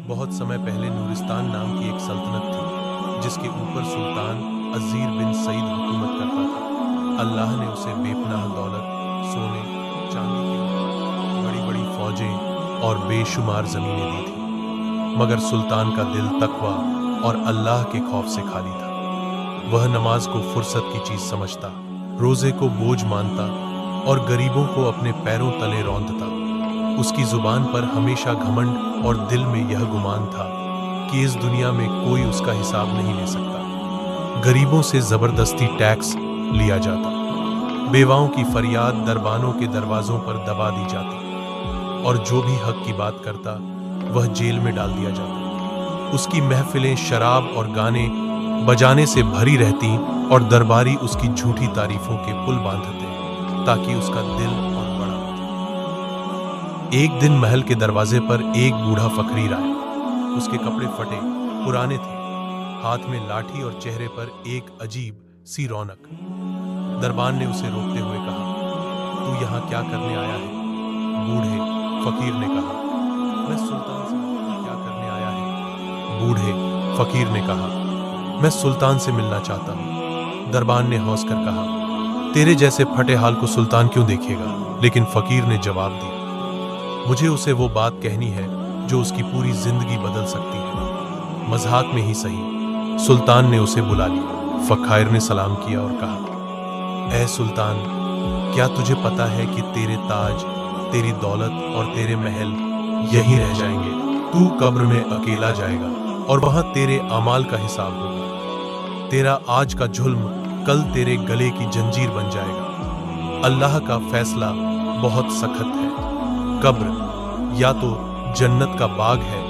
बहुत समय पहले नूरिस्तान नाम की एक सल्तनत थी, जिसके ऊपर सुल्तान अज़ीर बिन सईद हुकूमत करता था। अल्लाह ने उसे बेपनाह दौलत, सोने चांदी की बड़ी बड़ी फौजें और बेशुमार ज़मीनें दी थी, मगर सुल्तान का दिल तकवा और अल्लाह के खौफ से खाली था। वह नमाज को फुर्सत की चीज़ समझता, रोज़े को बोझ मानता और गरीबों को अपने पैरों तले रौंदता। उसकी जुबान पर हमेशा घमंड और दिल में यह गुमान था कि इस दुनिया में कोई उसका हिसाब नहीं ले सकता। गरीबों से जबरदस्ती टैक्स लिया जाता, बेवाओं की फरियाद दरबानों के दरवाजों पर दबा दी जाती और जो भी हक की बात करता वह जेल में डाल दिया जाता। उसकी महफिलें शराब और गाने बजाने से भरी रहती और दरबारी उसकी झूठी तारीफों के पुल बांधते ताकि उसका दिल और बड़ा हो। एक दिन महल के दरवाजे पर एक बूढ़ा फकीर आया। उसके कपड़े फटे पुराने थे, हाथ में लाठी और चेहरे पर एक अजीब सी रौनक। दरबान ने उसे रोकते हुए कहा, तू यहाँ क्या करने आया है? बूढ़े फकीर ने कहा, मैं सुल्तान से क्या करने आया है? बूढ़े फकीर ने कहा, मैं सुल्तान से मिलना चाहता हूँ। दरबान ने हौस कर कहा, तेरे जैसे फटे हाल को सुल्तान क्यों देखेगा? लेकिन फकीर ने जवाब दिया, मुझे उसे वो बात कहनी है जो उसकी पूरी जिंदगी बदल सकती है। मजाक में ही सही, सुल्तान ने उसे बुला लिया। फकीर ने सलाम किया और कहा, ऐ सुल्तान, क्या तुझे पता है कि तेरे ताज, तेरी दौलत और तेरे महल यहीं रह जाएंगे? तू कब्र में अकेला जाएगा और वहां तेरे अमाल का हिसाब होगा। तेरा आज का जुल्म कल तेरे गले की जंजीर बन जाएगा। अल्लाह का फैसला बहुत सख्त है। कब्र या तो जन्नत का बाग है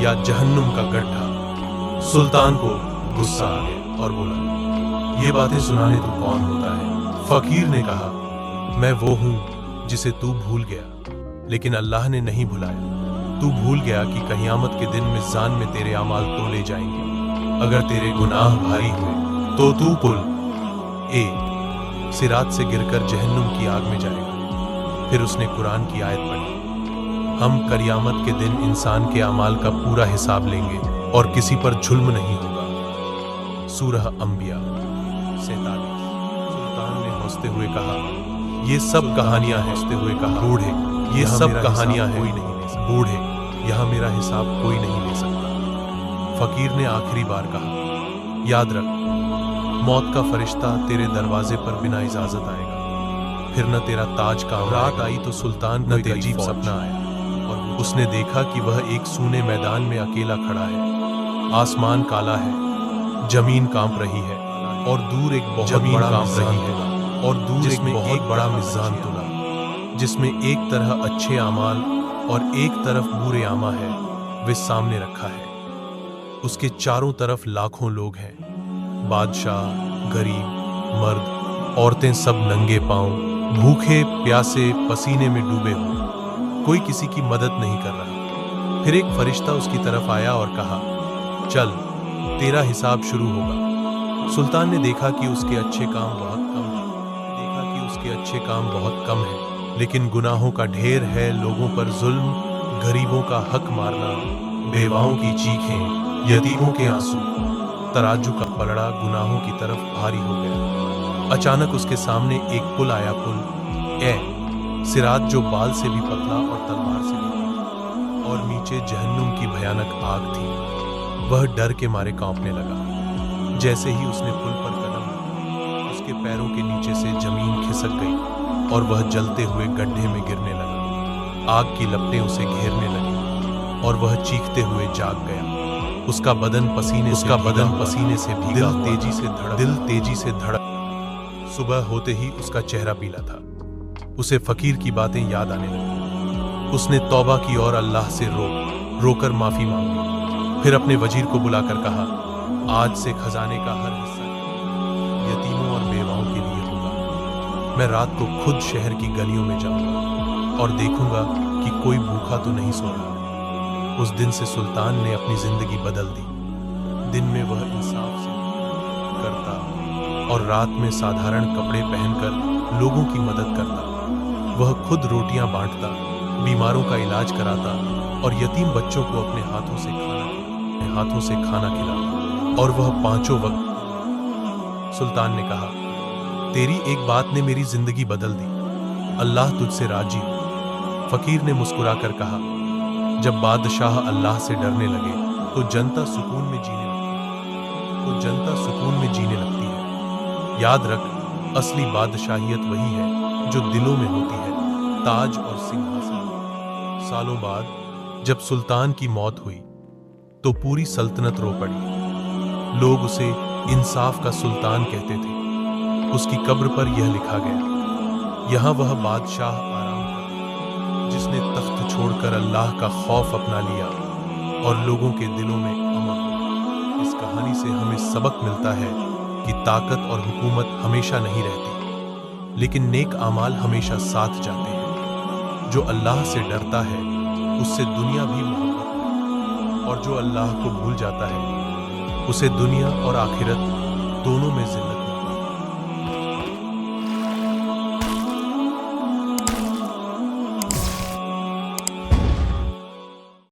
या जहन्नुम का गड्ढा। सुल्तान को गुस्सा आ गया और बोला, ये बातें सुनाने तू कौन होता है? फकीर ने कहा, मैं वो हूं जिसे तू भूल गया, लेकिन अल्लाह ने नहीं भुलाया। तू भूल गया कि क़यामत के दिन मिज़ान में तेरे अमाल तोले जाएंगे। अगर तेरे गुनाह भारी हुए तो तू पुल सिरात से गिरकर जहन्नुम की आग में जाएगा। फिर उसने कुरान की आयत पढ़ी, हम क़यामत के दिन इंसान के अमाल का पूरा हिसाब लेंगे और किसी पर जुल्म नहीं होगा। सूरह अंबिया 47। सुल्तान ने हंसते हुए कहा, ये सब कहानियां हैं। हंसते हुए कहा, बूढ़े, ये सब कहानियां हैं। कोई नहीं ले सकता। बूढ़े, यहाँ मेरा हिसाब कोई नहीं ले सकता। फकीर ने आखिरी बार कहा, याद रख, मौत का फरिश्ता तेरे दरवाजे पर बिना इजाजत आएगा। फिर न तेरा ताज काम। रात आई तो सुल्तान को एक अजीब सपना आया और उसने देखा कि वह एक सूने मैदान में अकेला खड़ा है। आसमान काला है, जमीन कांप रही है और दूर एक बहुत बड़ा मिज़ान तुला और दूर एक बहुत बड़ा मिज़ान तुला, जिसमें एक तरह अच्छे अमाल और एक तरफ बुरे आमा है, वे सामने रखा है। उसके चारों तरफ लाखों लोग हैं, बादशाह, गरीब, मर्द, औरतें, सब नंगे पांव, भूखे प्यासे, पसीने में डूबे हो। कोई किसी की मदद नहीं कर रहा। फिर एक फरिश्ता उसकी तरफ आया और कहा, चल, तेरा हिसाब शुरू होगा। सुल्तान ने देखा कि उसके अच्छे काम बहुत कम है, लेकिन गुनाहों का ढेर है। लोगों पर जुल्म, गरीबों का हक मारना, बेवाओं की चीखें, यतीमों के आंसू। तराजू का पलड़ा गुनाहों की तरफ भारी हो गया। अचानक उसके सामने एक पुल आया। पुल सिरात, जो बाल से भी पतला और तलवार से भी तीखा, और नीचे जहन्नुम की भयानक आग थी। वह डर के मारे कांपने लगा। जैसे ही उसने पुल पर कदम रखा, उसके पैरों के नीचे से जमीन खिसक गई और वह जलते हुए गड्ढे में गिरने लगा। आग की लपटें उसे घेरने लगी और वह चीखते हुए जाग गया। उसका बदन पसीने से भीगा, दिल तेजी से धड़क। सुबह होते ही उसका चेहरा पीला था। उसे फकीर की बातें याद आने लगी। उसने तौबा की और अल्लाह से रोकर माफी मांगी। फिर अपने वजीर को बुलाकर कहा, आज से खजाने का हर हिस्सा यतीमों और बेवाओं के लिए होगा। मैं रात को खुद शहर की गलियों में जाऊंगा और देखूंगा कि कोई भूखा तो नहीं सो रहा। उस दिन से सुल्तान ने अपनी जिंदगी बदल दी। दिन में वह इंसाफ से करता और रात में साधारण कपड़े पहनकर लोगों की मदद करता। वह खुद रोटियां बांटता, बीमारों का इलाज कराता और यतीम बच्चों को अपने हाथों से खाना खिलाता, और वह 5 वक्त। सुल्तान ने कहा, तेरी एक बात ने मेरी जिंदगी बदल दी, अल्लाह तुझसे राजी हो। फकीर ने मुस्कुराकर कहा, जब बादशाह अल्लाह से डरने लगे तो जनता सुकून में जीने लगती है। याद रख, असली बादशाहियत वही है जो दिलों में होती है, ताज और सिंहासन। सालों बाद जब सुल्तान की मौत हुई तो पूरी सल्तनत रो पड़ी। लोग उसे इंसाफ का सुल्तान कहते थे। उसकी कब्र पर यह लिखा गया, यहाँ वह बादशाह आराम करता जिसने तख्त छोड़कर अल्लाह का खौफ अपना लिया और लोगों के दिलों में अमन हो। इस कहानी से हमें सबक मिलता है कि ताकत और हुकूमत हमेशा नहीं रहती, लेकिन नेक आमाल हमेशा साथ जाते हैं। जो अल्लाह से डरता है उससे दुनिया भी मोहब्बत है, और जो अल्लाह को भूल जाता है उसे दुनिया और आखिरत दोनों में जिल्लत